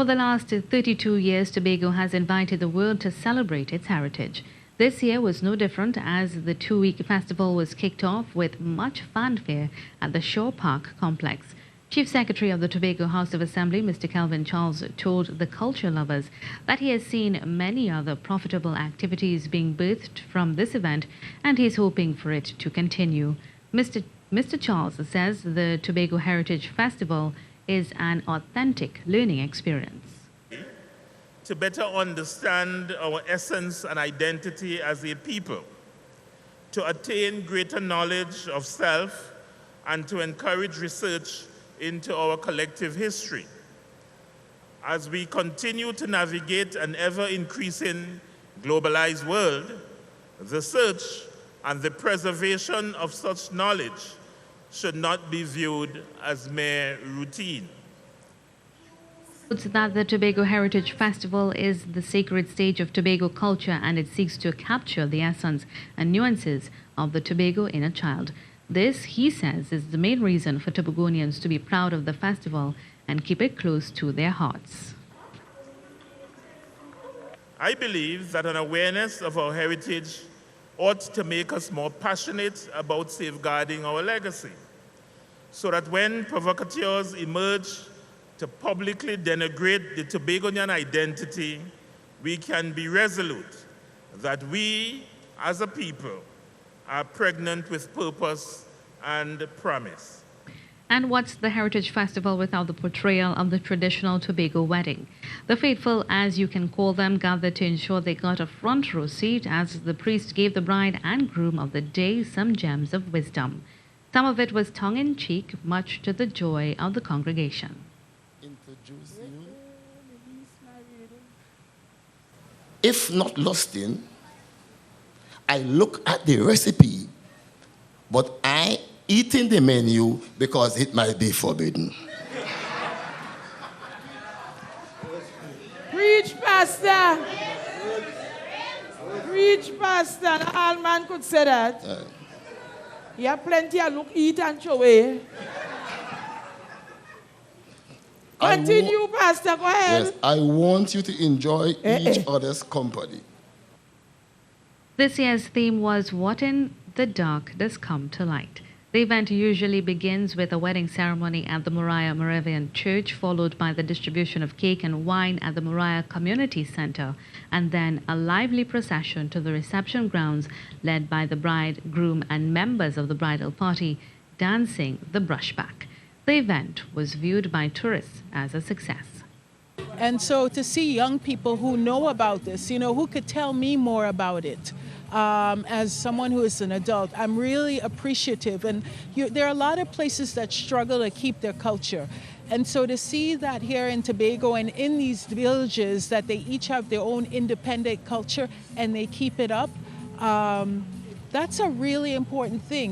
For the last 32 years, Tobago has invited the world to celebrate its heritage. This year was no different, as the two-week festival was kicked off with much fanfare at the Shore Park complex. Chief Secretary of the Tobago House of Assembly, Mr. Kelvin Charles, told the culture lovers that he has seen many other profitable activities being birthed from this event, and he is hoping for it to continue. Mr. Charles says the Tobago Heritage Festival is an authentic learning experience. To better understand our essence and identity as a people, to attain greater knowledge of self, and to encourage research into our collective history. As we continue to navigate an ever-increasing globalized world, the search and the preservation of such knowledge should not be viewed as mere routine. That the Tobago Heritage Festival is the sacred stage of Tobago culture, and it seeks to capture the essence and nuances of the Tobago inner child. This, he says, is the main reason for Tobagonians to be proud of the festival and keep it close to their hearts. I believe that an awareness of our heritage ought to make us more passionate about safeguarding our legacy, so that when provocateurs emerge to publicly denigrate the Tobagonian identity, we can be resolute that we, as a people, are pregnant with purpose and promise. And what's the Heritage Festival without the portrayal of the traditional Tobago wedding? The faithful, as you can call them, gathered to ensure they got a front row seat as the priest gave the bride and groom of the day some gems of wisdom. Some of it was tongue-in-cheek, much to the joy of the congregation. Introduce you. If not lusting, I look at the recipe, but I eating the menu because it might be forbidden. Preach, Pastor. Preach, Pastor. All man could say that. You have plenty of look, eat and show away. Continue, Pastor. Go ahead. Yes, I want you to enjoy each other's company. This year's theme was "What in the Dark Does Come to Light." The event usually begins with a wedding ceremony at the Moriah Moravian Church, followed by the distribution of cake and wine at the Moriah Community Center, and then a lively procession to the reception grounds led by the bride, groom, and members of the bridal party dancing the brushback. The event was viewed by tourists as a success. And so to see young people who know about this, who could tell me more about it, as someone who is an adult, I'm really appreciative. And there are a lot of places that struggle to keep their culture. And so to see that here in Tobago and in these villages that they each have their own independent culture and they keep it up, that's a really important thing.